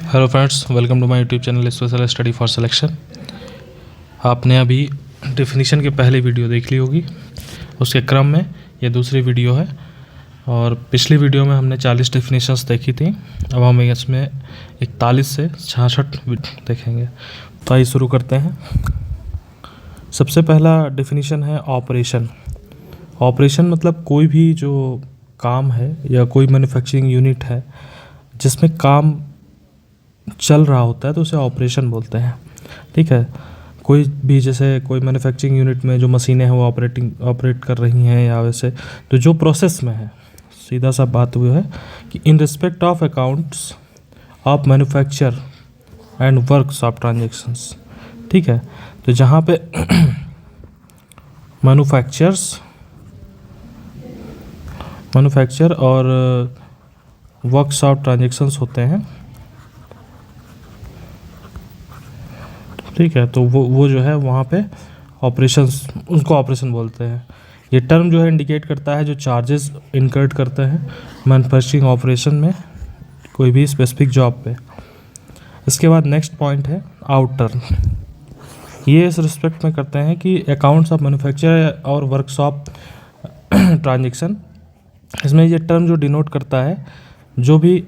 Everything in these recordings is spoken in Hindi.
Hello friends, welcome to my YouTube channel special study for selection. आपने अभी डेफिनेशन की पहली वीडियो देख ली होगी, उसके क्रम में ये दूसरी वीडियो है। और पिछली वीडियो में हमने 40 डेफिनेशंस देखी थी। अब हम इसमें 41 से 66 देखेंगे। तो आइए शुरू करते हैं। सबसे पहला डेफिनेशन है ऑपरेशन। ऑपरेशन मतलब कोई भी जो काम है या कोई मैन्युफैक्चरिंग यूनिट है जिसमें काम चल रहा होता है तो उसे ऑपरेशन बोलते हैं। ठीक है, कोई भी जैसे कोई मैन्युफैक्चरिंग यूनिट में जो मशीनें हैं वो ऑपरेट कर रही हैं या वैसे तो जो प्रोसेस में है, सीधा सा बात वो है कि in respect of accounts of manufacture and works of transactions. ठीक है, तो जहाँ पे मैन्युफैक्चर और वर्क्स ऑफ ट्रांजेक्शंस होते हैं। ठीक है, तो वो जो है वहाँ पे ऑपरेशंस, उनको ऑपरेशन बोलते हैं। ये टर्म जो है इंडिकेट करता है जो चार्जेस इनकर्ड करते हैं मैन्युफैक्चरिंग ऑपरेशन में कोई भी स्पेसिफिक जॉब पे। इसके बाद नेक्स्ट पॉइंट है आउट टर्म। ये इस रिस्पेक्ट में करते हैं कि अकाउंट्स ऑफ मैन्युफैक्चर और वर्क्स ऑफ ट्रांजेक्शन, इसमें ये टर्म जो डिनोट करता है जो भी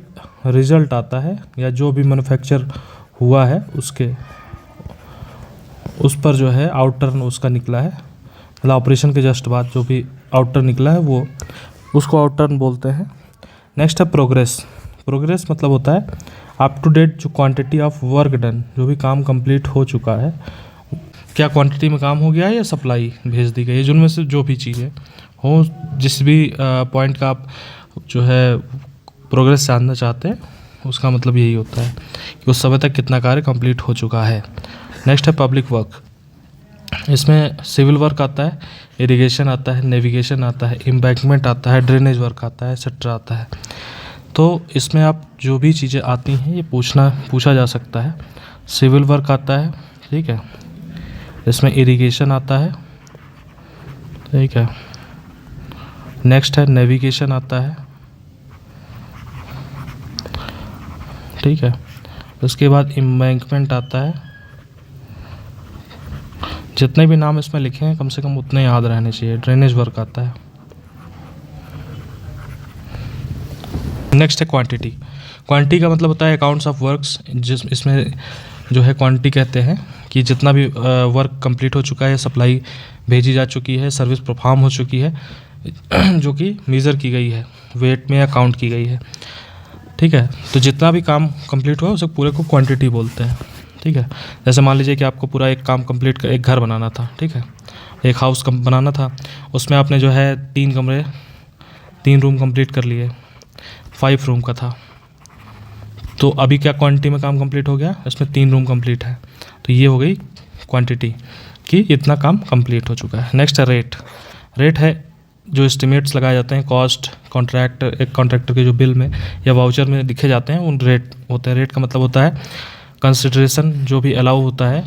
रिजल्ट आता है या जो भी मैन्युफैक्चर हुआ है उस पर जो है आउट टर्न उसका निकला है, मतलब ऑपरेशन के जस्ट बाद जो भी आउट टर्न निकला है वो उसको आउट टर्न बोलते हैं। नेक्स्ट है प्रोग्रेस। प्रोग्रेस मतलब होता है अप टू डेट जो क्वांटिटी ऑफ वर्क डन, जो भी काम कंप्लीट हो चुका है, क्या क्वांटिटी में काम हो गया है या सप्लाई भेज दी गई है, जिनमें से जो भी चीज़ें हो, जिस भी पॉइंट का आप जो है प्रोग्रेस जानना चाहते हैं उसका मतलब यही होता है कि उस समय तक कितना कार्य कंप्लीट हो चुका है। नेक्स्ट है पब्लिक वर्क। इसमें सिविल वर्क आता है, इरिगेशन आता है, नेविगेशन आता है, एम्बैंकमेंट आता है, ड्रेनेज वर्क आता है, एक्सेट्रा आता है। तो इसमें आप जो भी चीज़ें आती हैं ये पूछा जा सकता है। सिविल वर्क आता है, ठीक है, इसमें इरिगेशन आता है, ठीक है। नेक्स्ट है नेविगेशन आता है, ठीक है। उसके बाद एम्बैंकमेंट आता है। जितने भी नाम इसमें लिखे हैं कम से कम उतने याद रहने चाहिए। ड्रेनेज वर्क आता है। नेक्स्ट है क्वांटिटी। क्वांटिटी का मतलब होता है अकाउंट्स ऑफ वर्क्स, इसमें जो है क्वांटिटी कहते हैं कि जितना भी वर्क कंप्लीट हो चुका है, सप्लाई भेजी जा चुकी है, सर्विस परफॉर्म हो चुकी है, जो कि मेज़र की गई है, वेट में या काउंट की गई है। ठीक है, तो जितना भी काम कंप्लीट हुआ उसे पूरे को क्वांटिटी बोलते हैं। ठीक है, जैसे मान लीजिए कि आपको पूरा एक काम कंप्लीट कर एक घर बनाना था, ठीक है, एक हाउस बनाना था, उसमें आपने जो है 3 रूम कंप्लीट कर लिए, 5 रूम का था, तो अभी क्या क्वांटिटी में काम कंप्लीट हो गया, इसमें 3 रूम कंप्लीट है, तो ये हो गई क्वांटिटी कि इतना काम कंप्लीट हो चुका है। नेक्स्ट है रेट। रेट है जो एस्टिमेट्स लगाए जाते हैं, कॉस्ट एक कॉन्ट्रैक्टर के जो बिल में या वाउचर में लिखे जाते हैं उन रेट होते हैं। रेट का मतलब होता है कंसिडरेशन जो भी अलाउ होता है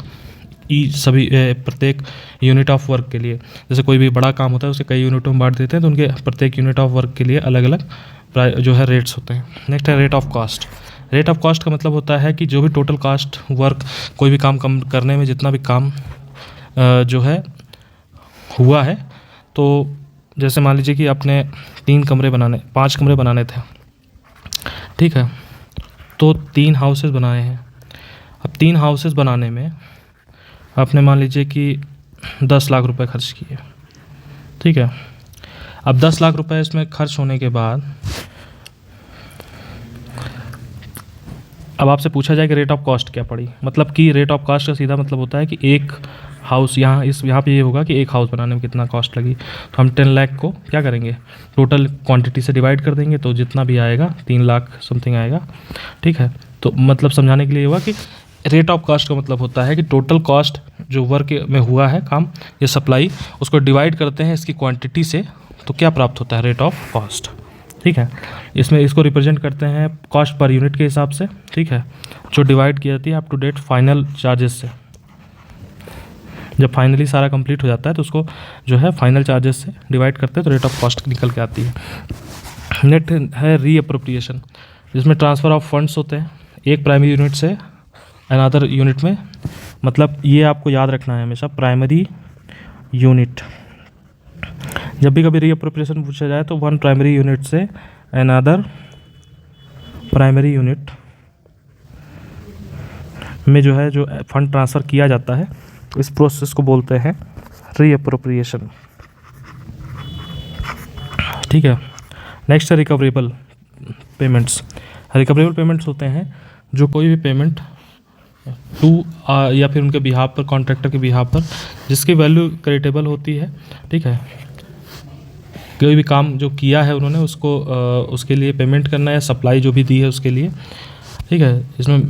सभी प्रत्येक यूनिट ऑफ वर्क के लिए। जैसे कोई भी बड़ा काम होता है उसे कई यूनिटों में बांट देते हैं, तो उनके प्रत्येक यूनिट ऑफ वर्क के लिए अलग अलग जो है रेट्स होते हैं। नेक्स्ट है rate of cost. Rate of cost का मतलब होता है कि जो भी टोटल कॉस्ट वर्क, कोई भी काम कम करने में जितना भी काम जो है हुआ है, तो जैसे मान लीजिए कि आपने 5 कमरे बनाने थे, ठीक है, तो 3 हाउसेस बनाए हैं। अब 3 हाउसेस बनाने में आपने मान लीजिए कि 10 लाख रुपए खर्च किए, ठीक है। अब 10 लाख रुपए इसमें खर्च होने के बाद अब आपसे पूछा जाए कि रेट ऑफ कॉस्ट क्या पड़ी, मतलब कि रेट ऑफ कॉस्ट का सीधा मतलब होता है कि एक हाउस यहाँ पे ये होगा कि एक हाउस बनाने में कितना कॉस्ट लगी, तो हम 10 लाख को क्या करेंगे, टोटल क्वांटिटी से डिवाइड कर देंगे, तो जितना भी आएगा 3 लाख समथिंग आएगा, ठीक है। तो मतलब समझाने के लिए हुआ कि रेट ऑफ कॉस्ट का मतलब होता है कि टोटल कॉस्ट जो वर्क में हुआ है काम या सप्लाई, उसको डिवाइड करते हैं इसकी क्वांटिटी से, तो क्या प्राप्त होता है, रेट ऑफ कॉस्ट। ठीक है, इसमें इसको रिप्रेजेंट करते हैं कॉस्ट पर यूनिट के हिसाब से, ठीक है, जो डिवाइड की जाती है up to date final charges से। जब फाइनली सारा कंप्लीट हो जाता है तो उसको जो है फाइनल चार्जेस से डिवाइड करते हैं, तो रेट ऑफ कॉस्ट निकल के आती है। नेक्स्ट है रीअप्रोप्रिएशन। जिसमें ट्रांसफ़र ऑफ फंड्स होते हैं एक प्राइमरी यूनिट से अनदर यूनिट में, मतलब ये आपको याद रखना है हमेशा, प्राइमरी यूनिट। जब भी कभी रीअप्रोप्रिएशन पूछा जाए तो वन प्राइमरी यूनिट से अनदर प्राइमरी यूनिट में जो है जो फंड ट्रांसफ़र किया जाता है, इस प्रोसेस को बोलते हैं रीअप्रोप्रिएशन। ठीक है। नेक्स्ट है रिकवरेबल पेमेंट्स। रिकवरेबल पेमेंट्स होते हैं जो कोई भी पेमेंट टू या फिर उनके बिहाफ पर, कॉन्ट्रैक्टर के बिहाफ पर, जिसकी वैल्यू क्रेडिटेबल होती है। ठीक है। कोई भी काम जो किया है उन्होंने उसको उसके लिए पेमेंट करना है, सप्लाई जो भी दी है उसके लिए। ठीक है। इसमें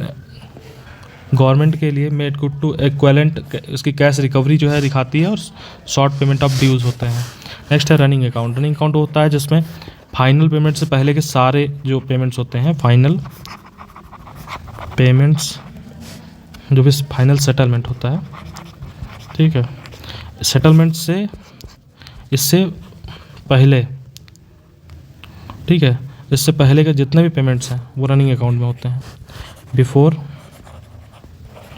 गवर्नमेंट के लिए मेड गुड टू इक्विवेलेंट उसकी कैश रिकवरी जो है दिखाती है, और शॉर्ट पेमेंट ऑफ ड्यूज होते हैं। नेक्स्ट है रनिंग अकाउंट। रनिंग अकाउंट होता है जिसमें फाइनल पेमेंट से पहले के सारे जो पेमेंट्स होते हैं, फाइनल पेमेंट्स, जो भी फाइनल सेटलमेंट होता है। ठीक है। सेटलमेंट से इससे पहले, ठीक है, इससे पहले के जितने भी पेमेंट्स हैं वो रनिंग अकाउंट में होते हैं, बिफोर।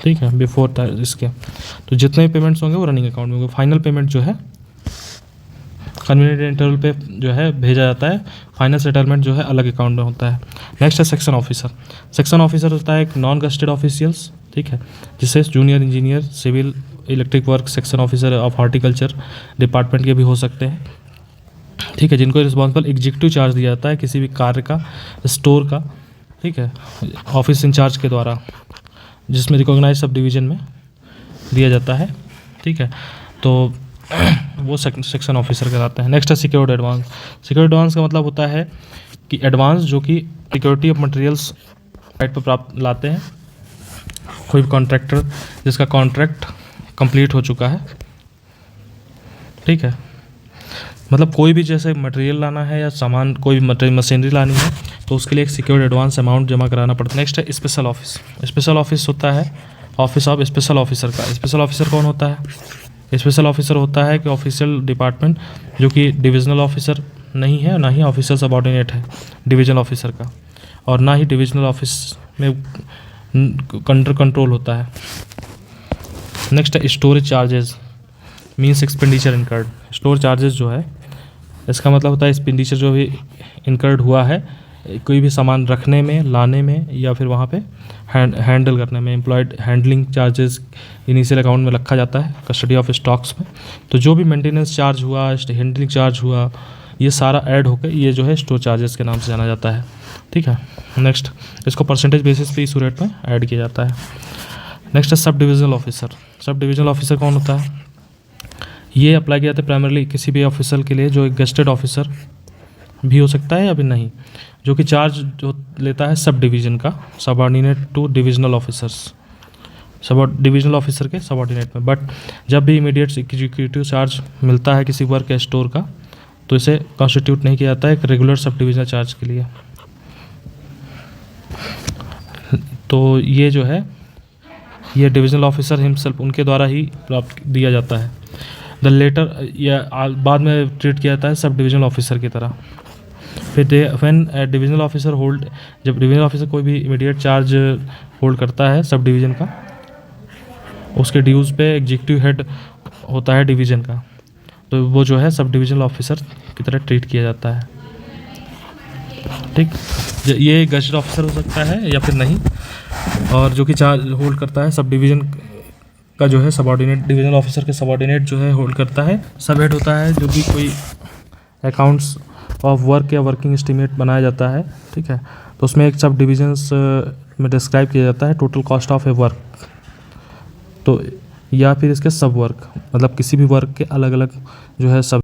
ठीक है। बिफोर इसके तो जितने भी पेमेंट्स होंगे वो रनिंग अकाउंट में होंगे। फाइनल पेमेंट जो है कन्वीनियंट इंटरवल पे जो है भेजा जाता है, फाइनल सेटलमेंट जो है अलग अकाउंट में होता है। नेक्स्ट है सेक्शन ऑफिसर। सेक्शन ऑफिसर होता है एक नॉन गस्टेड ऑफिशियल्स, ठीक है, जिससे junior engineer, civil, electric work section officer of horticulture department के भी हो सकते हैं। ठीक है। जिनको रिस्पॉन्सिबल एग्जीक्यूटिव चार्ज दिया जाता है किसी भी कार्य का, स्टोर का, ठीक है, ऑफिस इंचार्ज के द्वारा, जिसमें रिकॉग्नाइज सब डिवीज़न में दिया जाता है। ठीक है। तो वो सेक्शन ऑफिसर कहलाते हैं। नेक्स्ट है सिक्योर्ड एडवांस। सिक्योर्ड एडवांस का मतलब होता है कि एडवांस जो कि सिक्योरिटी ऑफ मटेरियल्स साइट पर प्राप्त लाते हैं कोई भी कॉन्ट्रैक्टर जिसका कॉन्ट्रैक्ट कंप्लीट हो चुका है। ठीक है। मतलब कोई भी जैसे मटेरियल लाना है या सामान, कोई भी मटेरियल मशीनरी लानी है तो उसके लिए एक सिक्योर्ड एडवांस अमाउंट जमा कराना पड़ता है। नेक्स्ट है स्पेशल ऑफिस। स्पेशल ऑफिस होता है ऑफिस ऑफ स्पेशल ऑफिसर का। स्पेशल ऑफिसर कौन होता है? स्पेशल ऑफिसर होता है कि ऑफिशियल डिपार्टमेंट जो कि डिविजनल ऑफिसर नहीं है, ना ही ऑफिसर सबऑर्डिनेट है डिवीजनल ऑफिसर का, और ना ही डिविजनल ऑफिस में अंडर कंट्रोल होता है। नेक्स्ट है storage charges, means expenditure incurred. Store charges जो है इसका मतलब होता है एक्सपेंडिचर जो भी इनकर्ड हुआ है कोई भी सामान रखने में, लाने में, या फिर वहाँ पे हैंडल करने में। Employed handling charges initial account में रखा जाता है कस्टडी ऑफ स्टॉक्स में। तो जो भी मेंटेनेंस चार्ज हुआ, हैंडलिंग चार्ज हुआ, ये सारा ऐड होकर ये जो है स्टोर चार्जेस के नाम से जाना जाता है। ठीक है। नेक्स्ट इसको परसेंटेज बेसिस पे इस रेट में ऐड किया जाता है। नेक्स्ट है सब डिविजनल ऑफिसर। सब डिविजनल ऑफिसर कौन होता है? ये अप्लाई किया जाता है प्राइमरली किसी भी ऑफिसर के लिए जो एक गेस्टेड ऑफिसर भी हो सकता है या भी नहीं, जो कि चार्ज जो लेता है सब डिवीज़न का, subordinate to divisional officers, sub divisional officer के सबऑर्डिनेट में। बट जब भी इमीडिएट एग्जीक्यूटिव चार्ज मिलता है किसी वर्क या स्टोर का तो इसे कॉन्स्टिट्यूट नहीं किया जाता है एक रेगुलर सब डिविजनल चार्ज के लिए। तो ये जो है ये डिविजनल ऑफिसर हिमसेल्फ उनके द्वारा ही प्राप्त दिया जाता है। द लेटर या बाद में ट्रीट किया जाता है सब डिविजनल ऑफिसर की तरह। फिर व्हेन डिविजनल ऑफिसर होल्ड, जब डिविजनल ऑफिसर कोई भी इमीडिएट चार्ज होल्ड करता है सब डिवीज़न का, उसके ड्यूज़ पे एग्जीक्यूटिव हेड होता है डिवीज़न का, तो वो जो है सब डिविजनल ऑफिसर की तरह ट्रीट किया जाता है। ठीक। ये गेस्टेड ऑफिसर हो सकता है या फिर नहीं, और जो कि चार्ज होल्ड करता है सब डिवीज़न का जो है सबऑर्डिनेट, डिविजनल ऑफिसर के सबऑर्डिनेट जो है होल्ड करता है। सब हेड होता है जो भी कोई अकाउंट्स ऑफ वर्क या वर्किंग एस्टीमेट बनाया जाता है। ठीक है। तो उसमें एक सब डिविजन्स में डिस्क्राइब किया जाता है total cost of A work, तो या फिर इसके सब वर्क, मतलब किसी भी वर्क के अलग अलग जो है सब